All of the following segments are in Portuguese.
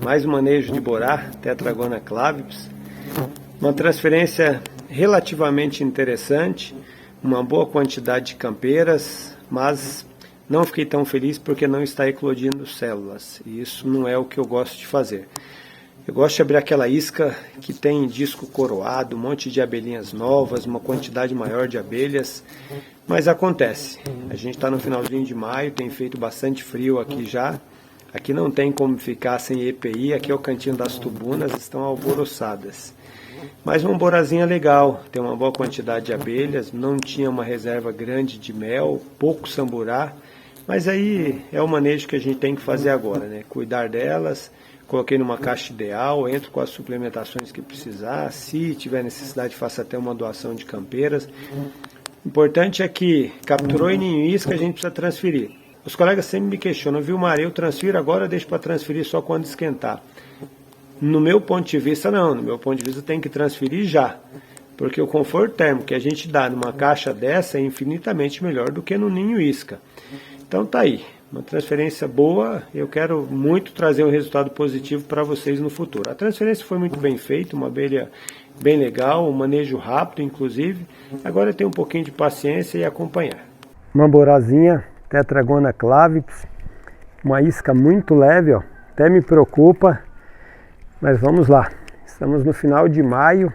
mais um manejo de Borá, Tetragona clavips. Uma transferência relativamente interessante, uma boa quantidade de campeiras, mas não fiquei tão feliz porque não está eclodindo células. E isso não é o que eu gosto de fazer. Eu gosto de abrir aquela isca que tem disco coroado, um monte de abelhinhas novas, uma quantidade maior de abelhas. Mas acontece, a gente está no finalzinho de maio, tem feito bastante frio aqui já. Aqui não tem como ficar sem EPI, aqui é o cantinho das tubunas, estão alvoroçadas. Mas uma borazinha legal, tem uma boa quantidade de abelhas, não tinha uma reserva grande de mel, pouco samburá. Mas aí é o manejo que a gente tem que fazer agora, né? Cuidar delas. Coloquei numa caixa ideal, entro com as suplementações que precisar. Se tiver necessidade, faça até uma doação de campeiras. O importante é que capturou em ninho isca, a gente precisa transferir. Os colegas sempre me questionam, viu, Mário, eu transfiro agora, deixo para transferir só quando esquentar. No meu ponto de vista, não. No meu ponto de vista, tem que transferir já. Porque o conforto térmico que a gente dá numa caixa dessa é infinitamente melhor do que no ninho isca. Então tá aí. Uma transferência boa, eu quero muito trazer um resultado positivo para vocês no futuro. A transferência foi muito bem feita, uma abelha bem legal, um manejo rápido, inclusive. Agora tem um pouquinho de paciência e acompanhar. Uma borazinha, Tetragona clavips, uma isca muito leve, ó, até me preocupa, mas vamos lá. Estamos no final de maio,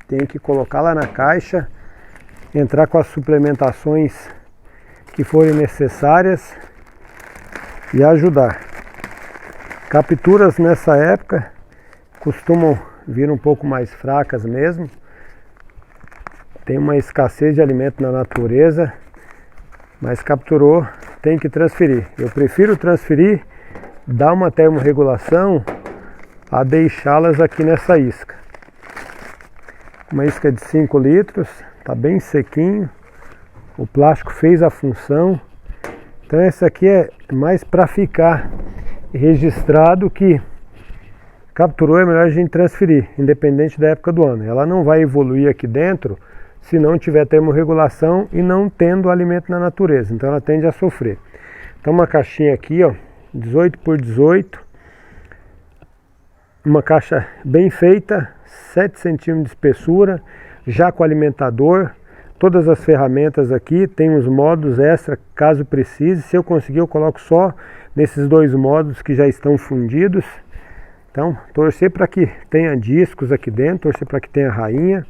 tenho que colocá-la na caixa, entrar com as suplementações que forem necessárias e ajudar. Capturas nessa época costumam vir um pouco mais fracas mesmo. Tem uma escassez de alimento na natureza, mas capturou, tem que transferir. Eu prefiro transferir, dar uma termorregulação a deixá-las aqui nessa isca. Uma isca de 5 litros, tá bem sequinho. O plástico fez a função. Então essa aqui é mais para ficar registrado que capturou, é melhor a gente transferir, independente da época do ano. Ela não vai evoluir aqui dentro se não tiver termorregulação e não tendo alimento na natureza. Então ela tende a sofrer. Então uma caixinha aqui, ó, 18 por 18. Uma caixa bem feita, 7 centímetros de espessura, já com alimentador. Todas as ferramentas aqui, tem uns modos extra, caso precise. Se eu conseguir, eu coloco só nesses 2 modos que já estão fundidos. Então, torcer para que tenha discos aqui dentro, torcer para que tenha rainha.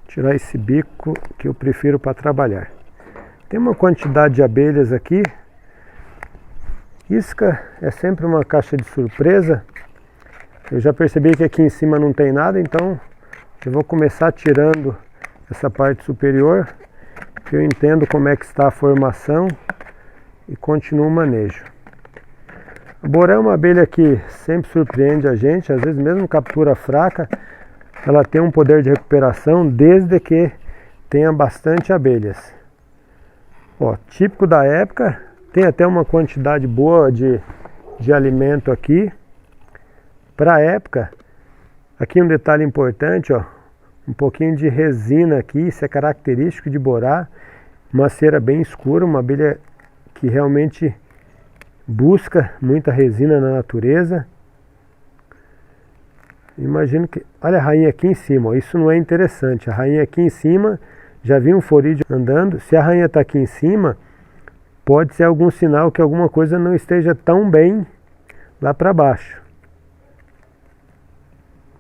Tirar esse bico que eu prefiro para trabalhar. Tem uma quantidade de abelhas aqui. Isca é sempre uma caixa de surpresa. Eu já percebi que aqui em cima não tem nada, então eu vou começar tirando essa parte superior, que eu entendo como é que está a formação e continuo o manejo. A Borá é uma abelha que sempre surpreende a gente, às vezes mesmo captura fraca, ela tem um poder de recuperação desde que tenha bastante abelhas. Ó, típico da época, tem até uma quantidade boa de alimento aqui. Para a época, aqui um detalhe importante, ó, um pouquinho de resina aqui, isso é característico de Borá, uma cera bem escura, uma abelha que realmente busca muita resina na natureza. Imagino que, olha a rainha aqui em cima, ó, isso não é interessante, a rainha aqui em cima, já vi um forídeo andando, se a rainha está aqui em cima, pode ser algum sinal que alguma coisa não esteja tão bem lá para baixo.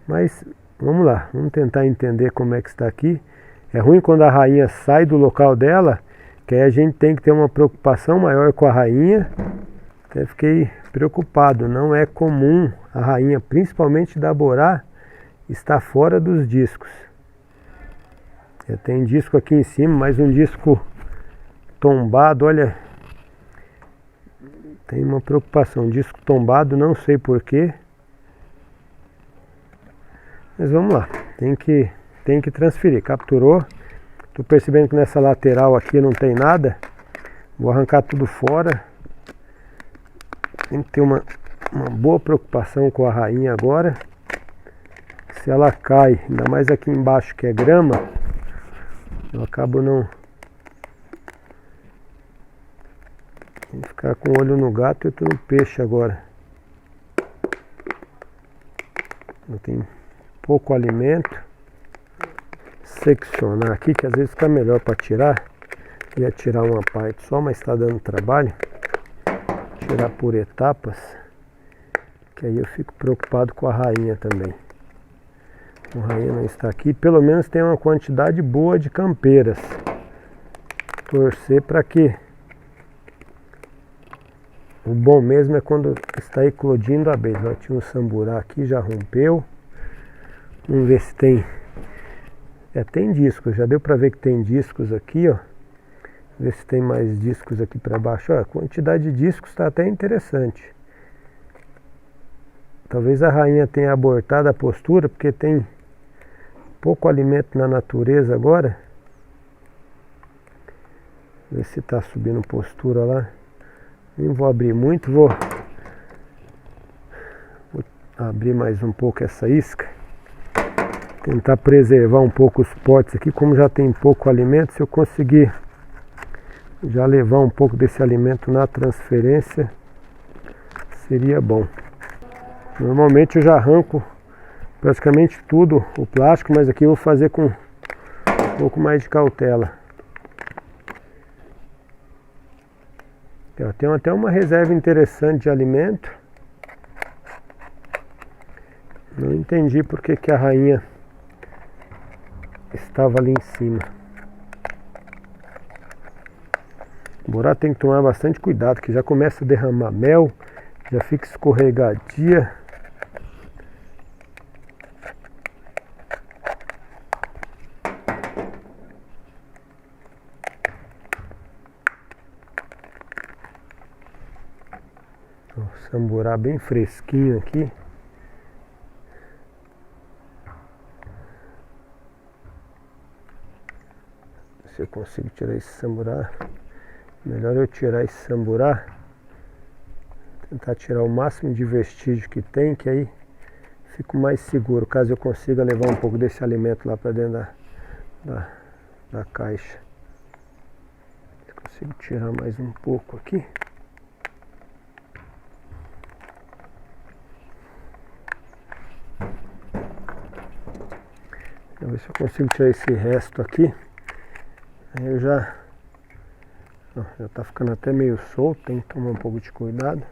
Mas vamos lá, vamos tentar entender como é que está aqui. É ruim quando a rainha sai do local dela, que aí a gente tem que ter uma preocupação maior com a rainha. Até fiquei preocupado, não é comum a rainha, principalmente da Borá, estar fora dos discos. Tem disco aqui em cima, mais um disco tombado, olha. Tem uma preocupação, disco tombado, não sei porquê. Mas vamos lá, tem que transferir. Capturou, estou percebendo que nessa lateral aqui não tem nada. Vou arrancar tudo fora. Tem que ter uma boa preocupação com a rainha agora. Se ela cai, ainda mais aqui embaixo que é grama, eu acabo não... Tem que ficar com o olho no gato e outro no peixe agora. Tem pouco alimento. Seccionar aqui, que às vezes fica melhor para tirar. Ia tirar uma parte só, mas está dando trabalho. Tirar por etapas, que aí eu fico preocupado com a rainha também. A rainha não está aqui, pelo menos tem uma quantidade boa de campeiras. Torcer para que o bom mesmo é quando está eclodindo a abelha. Ó, tinha um samburá aqui, já rompeu. Vamos ver se tem. Tem discos, já deu para ver que tem discos aqui, ó. Ver se tem mais discos aqui para baixo. Ó, a quantidade de discos está até interessante. Talvez a rainha tenha abortado a postura, porque tem pouco alimento na natureza agora. Ver se está subindo postura lá. Nem vou abrir muito, vou abrir mais um pouco essa isca. Tentar preservar um pouco os potes aqui, como já tem pouco alimento, se eu conseguir já levar um pouco desse alimento na transferência, seria bom. Normalmente eu já arranco praticamente tudo o plástico, mas aqui eu vou fazer com um pouco mais de cautela. Eu tenho até uma reserva interessante de alimento. Não entendi porque que a rainha estava ali em cima. O borá tem que tomar bastante cuidado, que já começa a derramar mel, já fica escorregadia. O samburá bem fresquinho aqui. Se eu consigo tirar esse samburá. Melhor eu tirar esse samburá. Tentar tirar o máximo de vestígio que tem, que aí fico mais seguro, caso eu consiga levar um pouco desse alimento lá para dentro da caixa. Eu consigo tirar mais um pouco aqui. Vou ver se eu consigo tirar esse resto aqui. Aí eu já tá ficando até meio solto, tem que tomar um pouco de cuidado.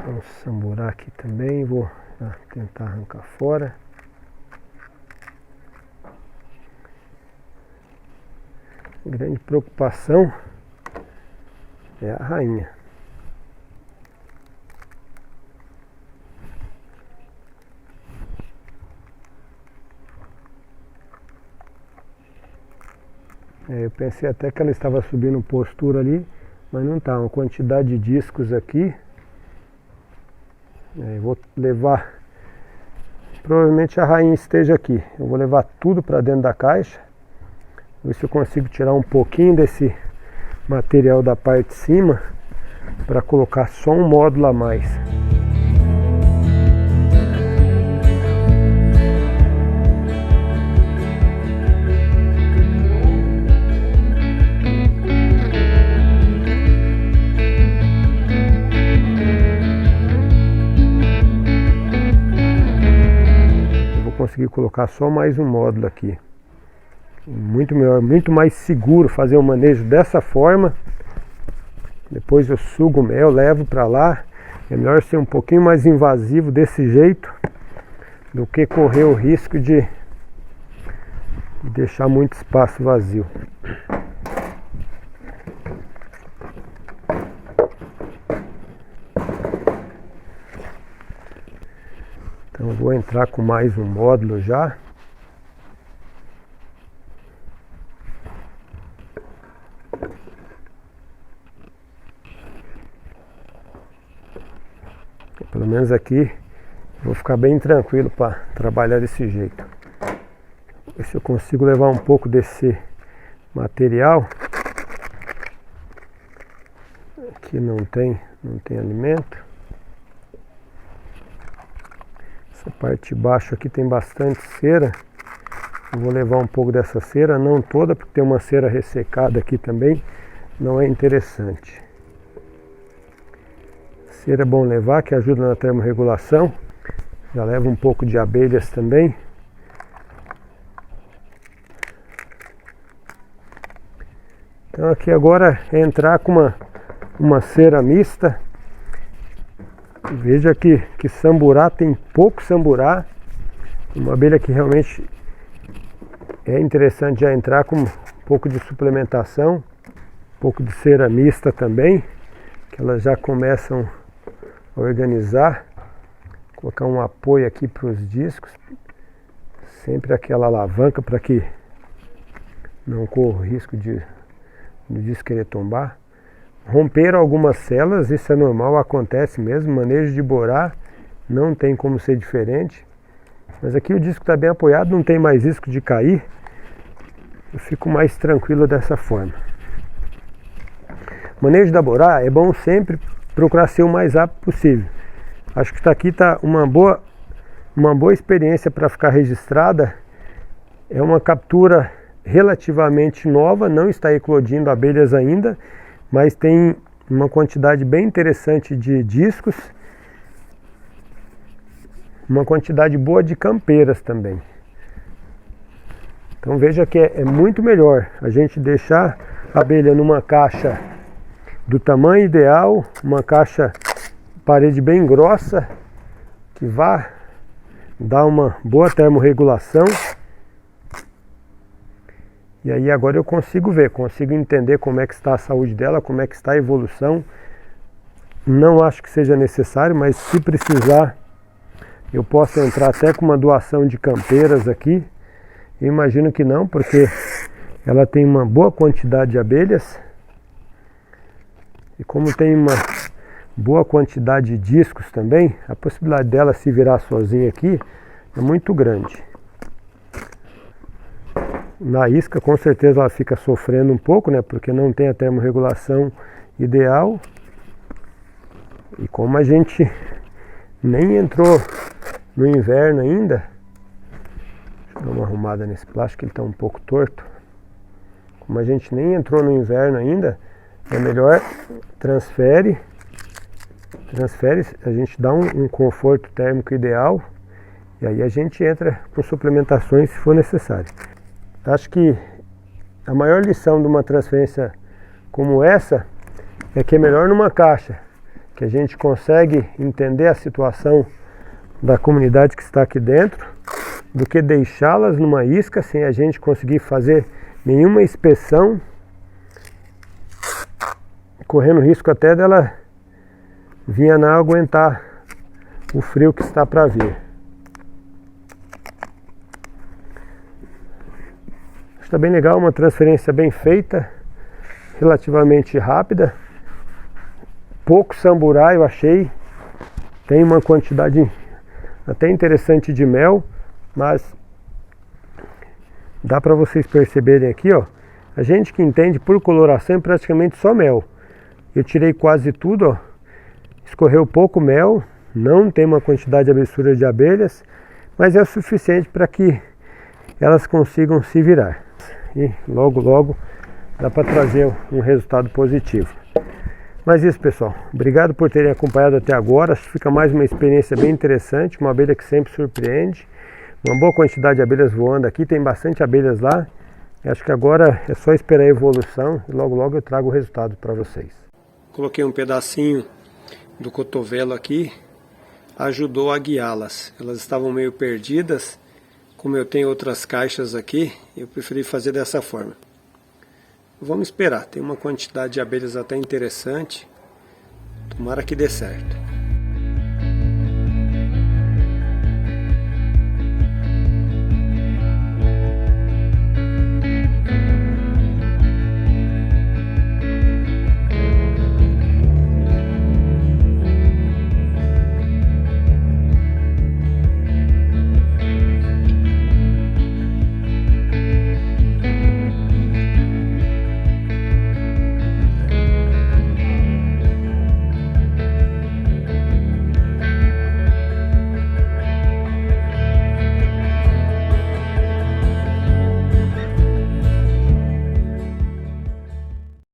Vamos samburar aqui também, vou tentar arrancar fora. A grande preocupação é a rainha. Eu pensei até que ela estava subindo postura ali, mas não está. Uma quantidade de discos aqui. Eu vou levar, provavelmente a rainha esteja aqui. Eu vou levar tudo para dentro da caixa. Ver se eu consigo tirar um pouquinho desse material da parte de cima para colocar só um módulo a mais. Conseguir colocar só mais um módulo aqui. Muito melhor, muito mais seguro fazer o manejo dessa forma. Depois eu sugo o mel, levo para lá. É melhor ser um pouquinho mais invasivo desse jeito do que correr o risco de deixar muito espaço vazio. Então eu vou entrar com mais um módulo já. Pelo menos aqui vou ficar bem tranquilo para trabalhar desse jeito. Ver se eu consigo levar um pouco desse material. Aqui não tem alimento. Essa parte de baixo aqui tem bastante cera. Eu vou levar um pouco dessa cera, não toda, porque tem uma cera ressecada aqui também. não é interessante. Cera é bom levar, que ajuda na termorregulação. Já leva um pouco de abelhas também. Então aqui agora é entrar com uma cera mista. Veja que samburá tem pouco samburá. Uma abelha que realmente é interessante já entrar com um pouco de suplementação. Um pouco de cera mista também, que elas já começam a organizar. Colocar um apoio aqui para os discos. Sempre aquela alavanca para que não corra o risco de disco querer tombar. Romperam algumas células, isso é normal, acontece mesmo. Manejo de borá não tem como ser diferente. Mas aqui o disco está bem apoiado, não tem mais risco de cair. Eu fico mais tranquilo dessa forma. Manejo da borá é bom sempre procurar ser o mais rápido possível. Acho que aqui está uma boa experiência para ficar registrada. É uma captura relativamente nova, não está eclodindo abelhas ainda, mas tem uma quantidade bem interessante de discos, uma quantidade boa de campeiras também. Então veja que é muito melhor a gente deixar a abelha numa caixa do tamanho ideal, uma caixa parede bem grossa, que vá dar uma boa termorregulação. E aí agora eu consigo ver, consigo entender como é que está a saúde dela, como é que está a evolução. Não acho que seja necessário, mas se precisar, eu posso entrar até com uma doação de campeiras aqui. Eu imagino que não, porque ela tem uma boa quantidade de abelhas. E como tem uma boa quantidade de discos também, a possibilidade dela se virar sozinha aqui é muito grande. Na isca, com certeza ela fica sofrendo um pouco, né? Porque não tem a termorregulação ideal. E como a gente nem entrou no inverno ainda, deixa eu dar uma arrumada nesse plástico, ele está um pouco torto. Como a gente nem entrou no inverno ainda, é melhor transfere, a gente dá um conforto térmico ideal. E aí a gente entra com suplementações se for necessário. Acho que a maior lição de uma transferência como essa é que é melhor numa caixa, que a gente consegue entender a situação da comunidade que está aqui dentro, do que deixá-las numa isca sem a gente conseguir fazer nenhuma inspeção, correndo risco até dela vir não aguentar o frio que está para vir. Está bem legal, uma transferência bem feita, relativamente rápida. Pouco samburá eu achei. Tem uma quantidade até interessante de mel, mas dá para vocês perceberem aqui, ó. A gente que entende por coloração é praticamente só mel. Eu tirei quase tudo, ó. Escorreu pouco mel, não tem uma quantidade absurda de abelhas, mas é o suficiente para que elas consigam se virar. E logo logo dá para trazer um resultado positivo. Mas isso, pessoal, obrigado por terem acompanhado até agora. Acho que fica mais uma experiência bem interessante, uma abelha que sempre surpreende, uma boa quantidade de abelhas voando aqui, tem bastante abelhas lá. Acho que agora é só esperar a evolução e logo logo eu trago o resultado para vocês. Coloquei um pedacinho do cotovelo aqui, ajudou a guiá-las. Elas estavam meio perdidas. Como eu tenho outras caixas aqui, eu preferi fazer dessa forma. Vamos esperar, tem uma quantidade de abelhas até interessante. Tomara que dê certo.